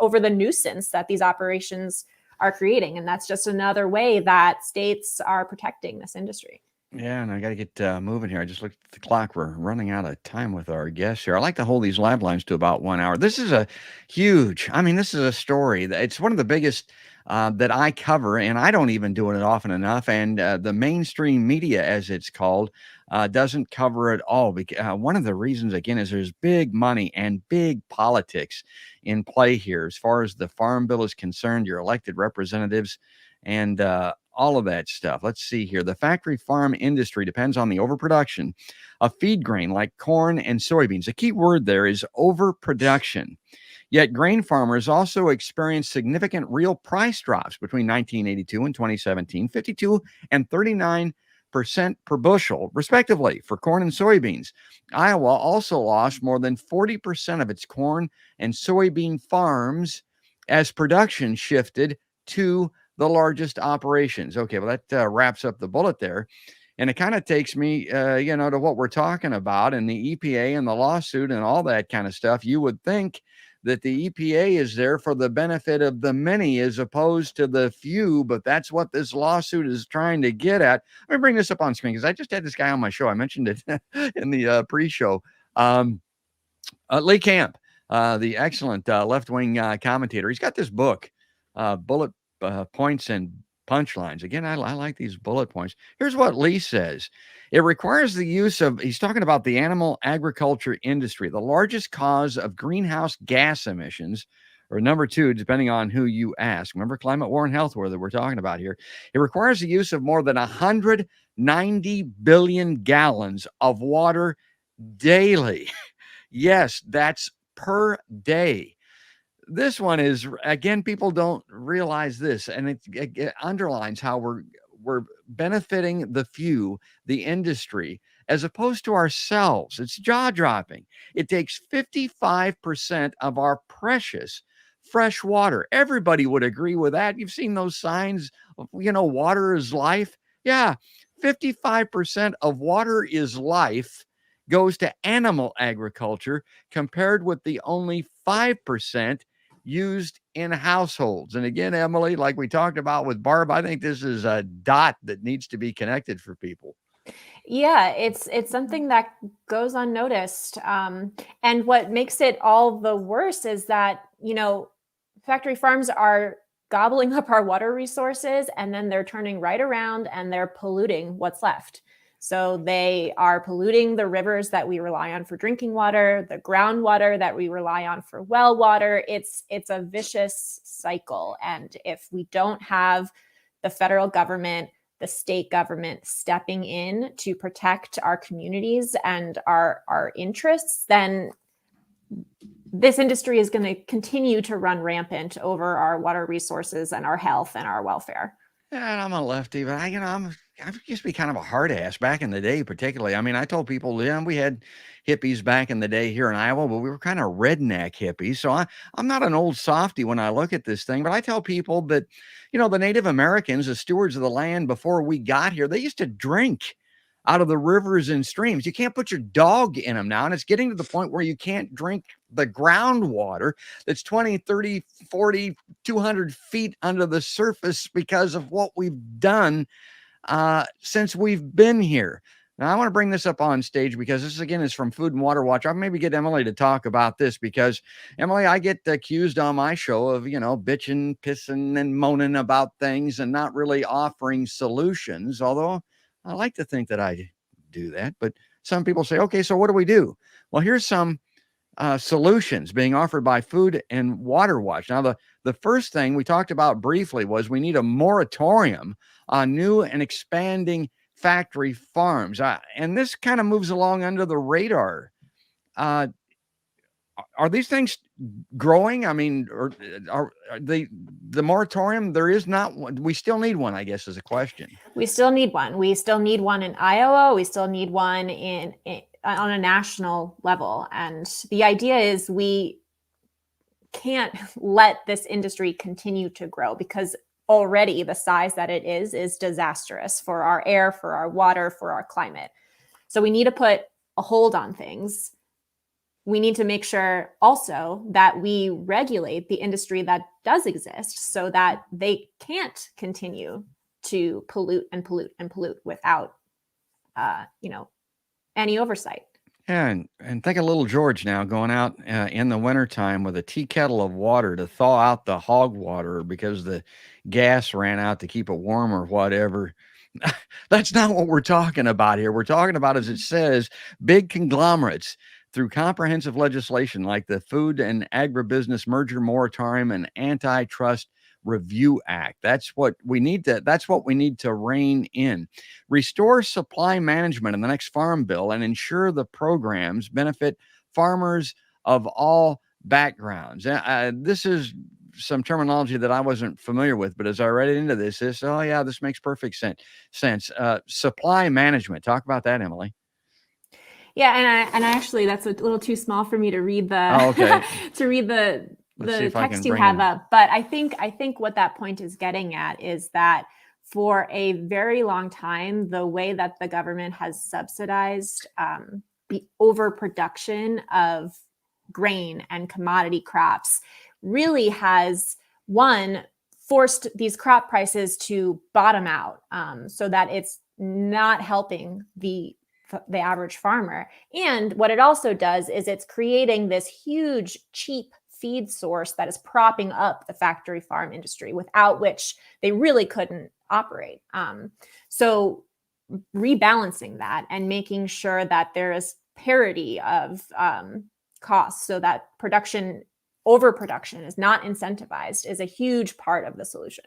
over the nuisance that these operations are creating. And that's just another way that states are protecting this industry. Yeah, and I got to get moving here. I just looked at the clock. We're running out of time with our guests here. I like to hold these live lines to about 1 hour. This is this is a story. It's one of the biggest that I cover, and I don't even do it often enough. And the mainstream media, as it's called, doesn't cover it all. One of the reasons, again, is there's big money and big politics in play here. As far as the Farm Bill is concerned, your elected representatives and all of that stuff. Let's see here. The factory farm industry depends on the overproduction of feed grain like corn and soybeans. The key word there is overproduction. Yet grain farmers also experienced significant real price drops between 1982 and 2017, 52 and 39% per bushel, respectively, for corn and soybeans. Iowa also lost more than 40% of its corn and soybean farms as production shifted to the largest operations. Okay, well, that wraps up the bullet there. And it kind of takes me, to what we're talking about and the EPA and the lawsuit and all that kind of stuff. You would think that the EPA is there for the benefit of the many as opposed to the few, but that's what this lawsuit is trying to get at. Let me bring this up on screen because I just had this guy on my show. I mentioned it in the pre-show. Lee Camp, the excellent left-wing commentator. He's got this book, Bullet Points and Punchlines. Again, I like these bullet points. Here's what Lee says. It requires the use of, he's talking about the animal agriculture industry, the largest cause of greenhouse gas emissions, or number two, depending on who you ask. Remember climate war and health war that we're talking about here. It requires the use of more than 190 billion gallons of water daily. Yes, that's per day. This one is, again, people don't realize this, and it underlines how we're benefiting the few, the industry, as opposed to ourselves. It's jaw-dropping. It takes 55% of our precious fresh water. Everybody would agree with that. You've seen those signs, water is life. Yeah, 55% of water is life goes to animal agriculture, compared with the only 5% used in households. And again, Emily, like we talked about with Barb, I think this is a dot that needs to be connected for people. Yeah, it's something that goes unnoticed. And what makes it all the worse is that, factory farms are gobbling up our water resources, and then they're turning right around and they're polluting what's left. So they are polluting the rivers that we rely on for drinking water, the groundwater that we rely on for well water. It's a vicious cycle. And if we don't have the federal government, the state government stepping in to protect our communities and our interests, then this industry is going to continue to run rampant over our water resources and our health and our welfare. And I'm a lefty, but I used to be kind of a hard ass back in the day, particularly. I mean, I told people, yeah, we had hippies back in the day here in Iowa, but we were kind of redneck hippies. So I'm not an old softy when I look at this thing, but I tell people that, the Native Americans, the stewards of the land before we got here, they used to drink out of the rivers and streams. You can't put your dog in them now. And it's getting to the point where you can't drink the groundwater that's 20, 30, 40, 200 feet under the surface because of what we've done since we've been here. Now, I want to bring this up on stage because this, again, is from Food and Water Watch. I'll maybe get Emily to talk about this because, Emily, I get accused on my show of, bitching, pissing, and moaning about things and not really offering solutions, although I like to think that I do that. But some people say, okay, so what do we do? Well, here's some solutions being offered by Food and Water Watch. Now, the first thing we talked about briefly was we need a moratorium on new and expanding factory farms. And this kind of moves along under the radar. Are these things growing? I mean, or are the moratorium? There is not one. We still need one, I guess, is a question. We still need one. We still need one in Iowa. We still need one on a national level. And the idea is we can't let this industry continue to grow because already the size that it is disastrous for our air, for our water, for our climate. So we need to put a hold on things. We need to make sure also that we regulate the industry that does exist so that they can't continue to pollute and pollute and pollute without, any oversight. Yeah, and think of little George now going out in the wintertime with a tea kettle of water to thaw out the hog water because the gas ran out to keep it warm or whatever. That's not what we're talking about here. We're talking about, as it says, big conglomerates through comprehensive legislation like the Food and Agribusiness Merger Moratorium and Antitrust Review Act. That's what we need to rein in. Restore supply management in the next farm bill and ensure the programs benefit farmers of all backgrounds. This is some terminology that I wasn't familiar with, but as I read into this makes perfect sense. Supply management. Talk about that, Emily. Yeah, and I actually, that's a little too small for me to read to read the text you have up. But I think what that point is getting at is that for a very long time, the way that the government has subsidized the overproduction of grain and commodity crops really has, one, forced these crop prices to bottom out so that it's not helping the average farmer. And what it also does is it's creating this huge, cheap feed source that is propping up the factory farm industry, without which they really couldn't operate. So rebalancing that and making sure that there is parity of costs so that overproduction is not incentivized is a huge part of the solution.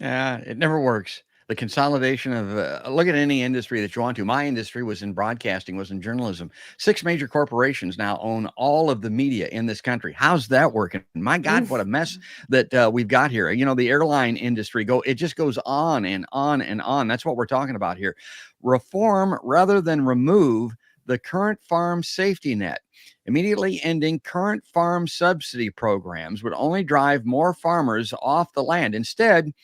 Yeah, it never works. The consolidation of look at any industry that you want to. My industry was in broadcasting, was in journalism. 6 major corporations now own all of the media in this country. How's that working? My God, what a mess that we've got here. The airline industry, it just goes on and on and on. That's what we're talking about here. Reform rather than remove the current farm safety net. Immediately ending current farm subsidy programs would only drive more farmers off the land. Instead,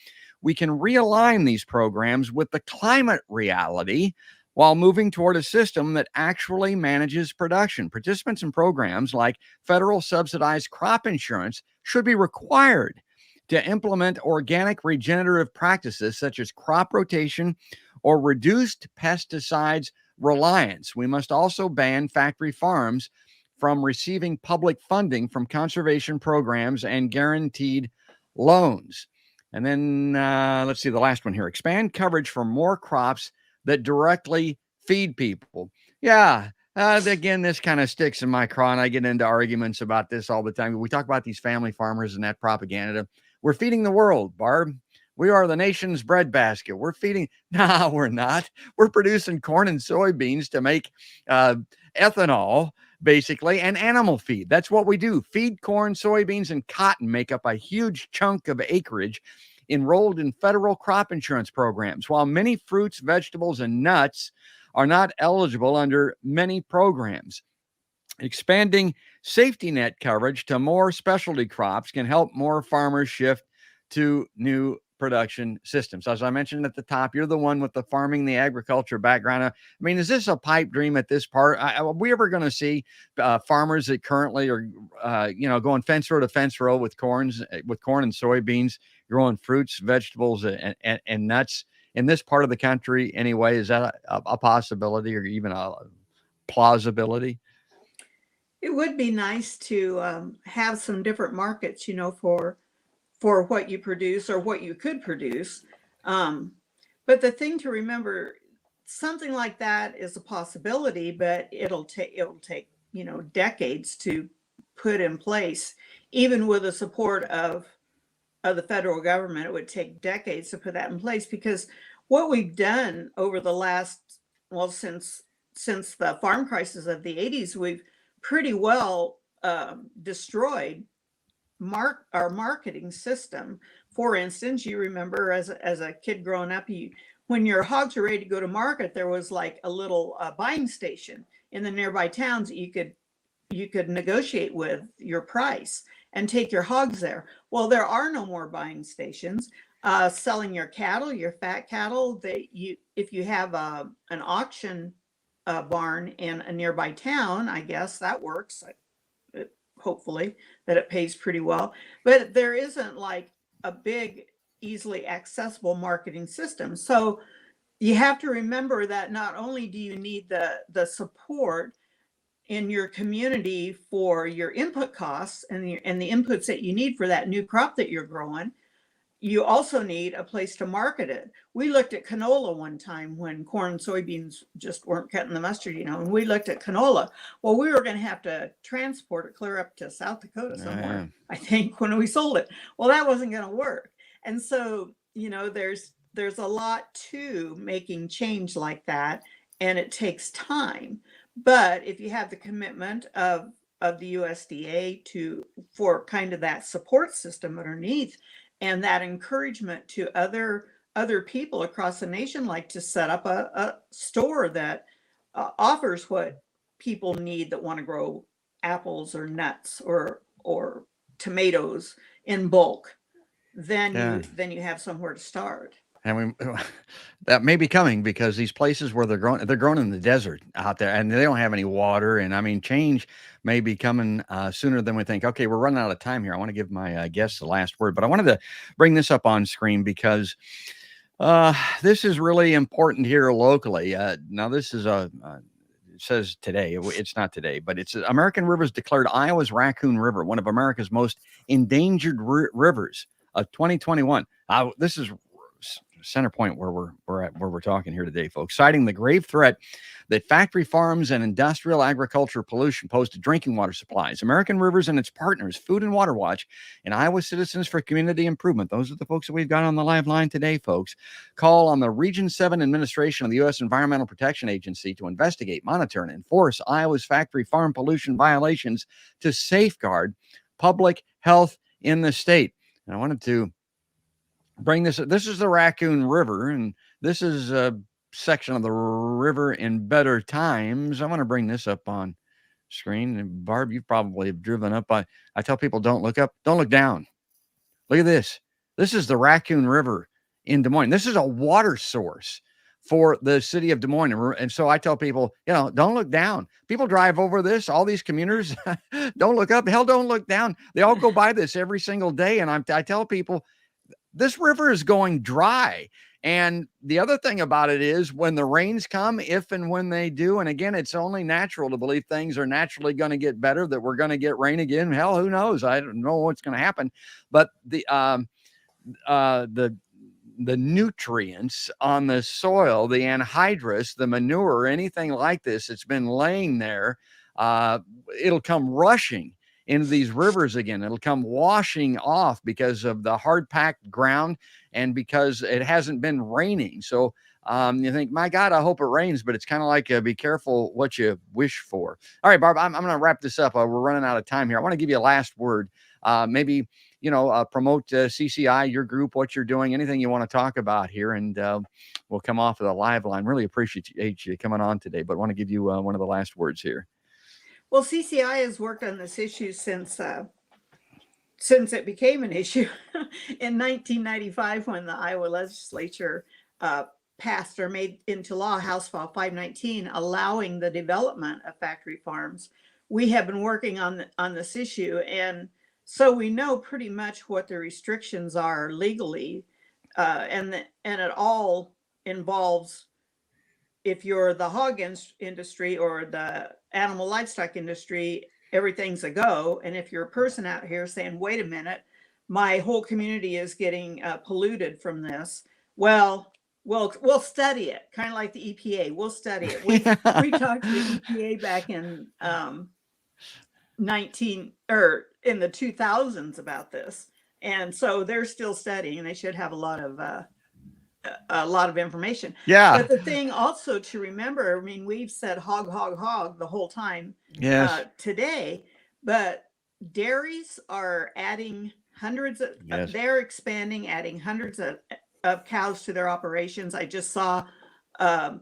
we can realign these programs with the climate reality while moving toward a system that actually manages production. Participants in programs like federal subsidized crop insurance should be required to implement organic regenerative practices such as crop rotation or reduced pesticides reliance. We must also ban factory farms from receiving public funding from conservation programs and guaranteed loans. And then let's see the last one here. Expand coverage for more crops that directly feed people. Yeah. Again, this kind of sticks in my craw, and I get into arguments about this all the time. We talk about these family farmers and that propaganda. We're feeding the world, Barb. We are the nation's breadbasket. We're feeding. No, we're not. We're producing corn and soybeans to make ethanol, basically, and animal feed. That's what we do. Feed corn, soybeans, and cotton make up a huge chunk of acreage enrolled in federal crop insurance programs, while many fruits, vegetables, and nuts are not eligible under many programs. Expanding safety net coverage to more specialty crops can help more farmers shift to new production systems. As I mentioned at the top, you're the one with the farming, the agriculture background. I mean, is this a pipe dream at this part? Are we ever going to see farmers that currently are, going fence row to fence row with corn and soybeans, growing fruits, vegetables, and nuts in this part of the country anyway? Is that a possibility or even a plausibility? It would be nice to have some different markets, for what you produce or what you could produce. But the thing to remember, something like that is a possibility, but it'll take decades to put in place. Even with the support of the federal government, it would take decades to put that in place, because what we've done over the last, since the farm crisis of the 80s, we've pretty well destroyed our marketing system. For instance, you remember as a kid growing up, when your hogs were ready to go to market, there was like a little buying station in the nearby towns that you could negotiate with your price and take your hogs there. Well, there are no more buying stations. Selling your cattle, your fat cattle, if you have an auction barn in a nearby town, I guess that works. Hopefully that it pays pretty well, but there isn't like a big, easily accessible marketing system. So you have to remember that not only do you need the support in your community for your input costs and the inputs that you need for that new crop that you're growing, you also need a place to market it. We looked at canola one time when corn and soybeans just weren't cutting the mustard, and we looked at canola. Well, we were going to have to transport it clear up to South Dakota somewhere, I think, when we sold it. Well, that wasn't going to work. And so, there's a lot to making change like that, and it takes time. But if you have the commitment of the USDA for kind of that support system underneath, and that encouragement to other people across the nation, like to set up a store that offers what people need that want to grow apples or nuts or tomatoes in bulk, then you have somewhere to start. And that may be coming, because these places where they're grown in the desert out there, and they don't have any water. And I mean, change may be coming sooner than we think. Okay, we're running out of time here. I want to give my guests the last word, but I wanted to bring this up on screen because this is really important here locally. Now, this is it says today. It's not today, but it's American Rivers declared Iowa's Raccoon River one of America's most endangered rivers of 2021. This is center point where we're talking here today, folks, citing the grave threat that factory farms and industrial agriculture pollution pose to drinking water supplies. American Rivers and its partners, Food and Water Watch, and Iowa Citizens for Community Improvement, those are the folks that we've got on the live line today, folks, call on the Region 7 administration of the U.S. Environmental Protection Agency to investigate, monitor, and enforce Iowa's factory farm pollution violations to safeguard public health in the state. And I wanted to bring this is the Raccoon River, and this is a section of the river in better times. I want to bring this up on screen. And Barb, you probably have driven up. I tell people, don't look up, don't look down. Look at this. This is the Raccoon River in Des Moines. This is a water source for the city of Des Moines. And so I tell people, don't look down. People drive over this, all these commuters, don't look up. Hell, don't look down. They all go by this every single day. And I tell people, this river is going dry. And the other thing about it is when the rains come, if and when they do, and again, it's only natural to believe things are naturally going to get better, that we're going to get rain again. Hell, who knows? I don't know what's going to happen. But the nutrients on the soil, the anhydrous, the manure, anything like this, it's been laying there. It'll come rushing into these rivers again. It'll come washing off because of the hard packed ground and because it hasn't been raining. So you think, my God, I hope it rains, but it's kind of like be careful what you wish for. All right, Barb, I'm going to wrap this up. We're running out of time here. I want to give you a last word. Maybe promote CCI, your group, what you're doing, anything you want to talk about here, and we'll come off of the live line. Really appreciate you coming on today, but want to give you one of the last words here. Well, CCI has worked on this issue since it became an issue in 1995 when the Iowa legislature passed or made into law House File 519, allowing the development of factory farms. We have been working on this issue, and so we know pretty much what the restrictions are legally, and it all involves, if you're the hog industry or the animal livestock industry, everything's a go. And if you're a person out here saying, wait a minute, my whole community is getting polluted from this, well, we'll study it, kind of like the EPA. We'll study it. We talked to the EPA back in in the 2000s about this, and so they're still studying, and they should have a lot of information. Yeah. But the thing also to remember, I mean, we've said hog the whole time today, but dairies are adding hundreds of, they're expanding, adding hundreds of cows to their operations. I just saw a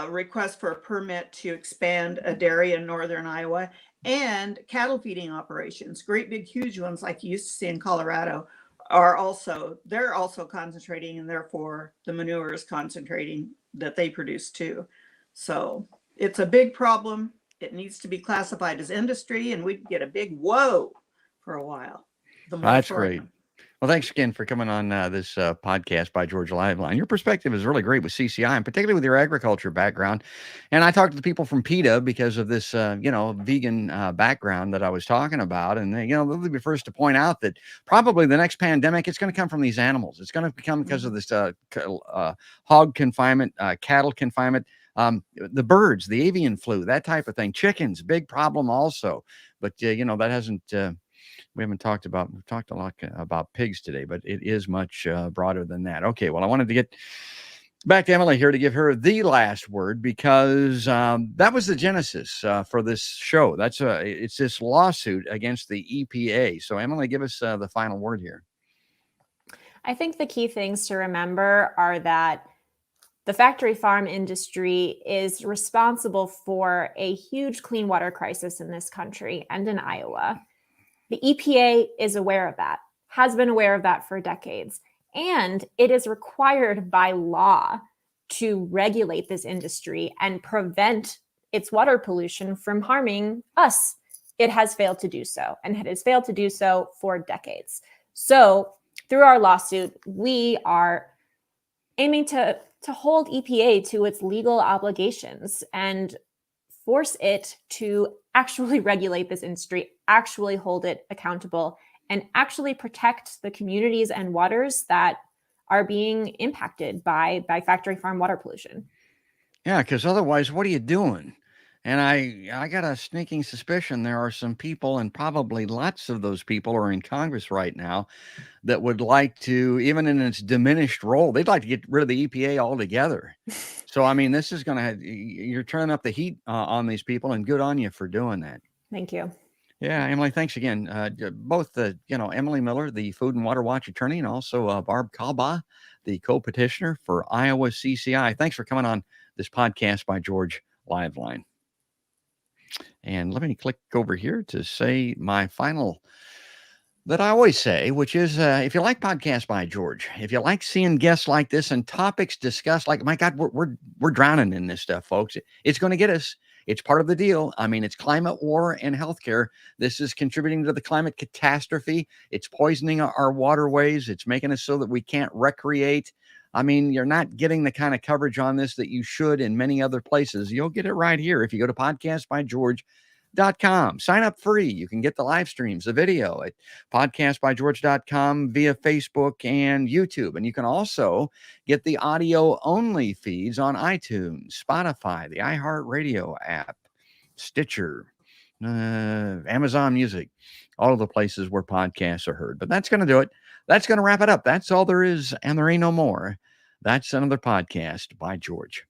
request for a permit to expand a dairy in northern Iowa, and cattle feeding operations, great big huge ones like you used to see in Colorado, they're also concentrating, and therefore the manure is concentrating that they produce too. So it's a big problem. It needs to be classified as industry, and we'd get a big whoa for a while. That's great. Well, thanks again for coming on this podcast by George Liveline. Your perspective is really great with CCI, and particularly with your agriculture background. And I talked to the people from PETA because of this, vegan background that I was talking about. And, they'll be first to point out that probably the next pandemic, it's going to come from these animals. It's going to come because of this hog confinement, cattle confinement, the birds, the avian flu, that type of thing. Chickens, big problem also. But, that hasn't... we haven't talked about, we've talked a lot about pigs today, but it is much broader than that. Okay, well, I wanted to get back to Emily here to give her the last word, because that was the genesis for this show. It's this lawsuit against the EPA. So Emily, give us the final word here. I think the key things to remember are that the factory farm industry is responsible for a huge clean water crisis in this country and in Iowa. The EPA is aware of that, has been aware of that for decades, and it is required by law to regulate this industry and prevent its water pollution from harming us. It has failed to do so, and it has failed to do so for decades. So through our lawsuit, we are aiming to hold EPA to its legal obligations and force it to actually regulate this industry, actually hold it accountable, and actually protect the communities and waters that are being impacted by factory farm water pollution. Yeah, because otherwise, what are you doing? And I got a sneaking suspicion there are some people, and probably lots of those people are in Congress right now, that would like to, even in its diminished role, they'd like to get rid of the EPA altogether. So, I mean, this is going to, you're turning up the heat on these people, and good on you for doing that. Thank you. Yeah, Emily, thanks again. Both Emily Miller, the Food and Water Watch attorney, and also Barb Kalbach, the co-petitioner for Iowa CCI. Thanks for coming on this podcast by George Liveline. And let me click over here to say my final that I always say, which is if you like Podcast by George, if you like seeing guests like this and topics discussed, like, my God, we're drowning in this stuff, folks. It's going to get us. It's part of the deal. I mean, it's climate war and healthcare. This is contributing to the climate catastrophe. It's poisoning our waterways. It's making us so that we can't recreate. I mean, you're not getting the kind of coverage on this that you should in many other places. You'll get it right here if you go to podcastbygeorge.com. Sign up free. You can get the live streams, the video at podcastbygeorge.com via Facebook and YouTube. And you can also get the audio only feeds on iTunes, Spotify, the iHeartRadio app, Stitcher, Amazon Music, all of the places where podcasts are heard. But that's going to do it. That's going to wrap it up. That's all there is, and there ain't no more. That's another podcast by George.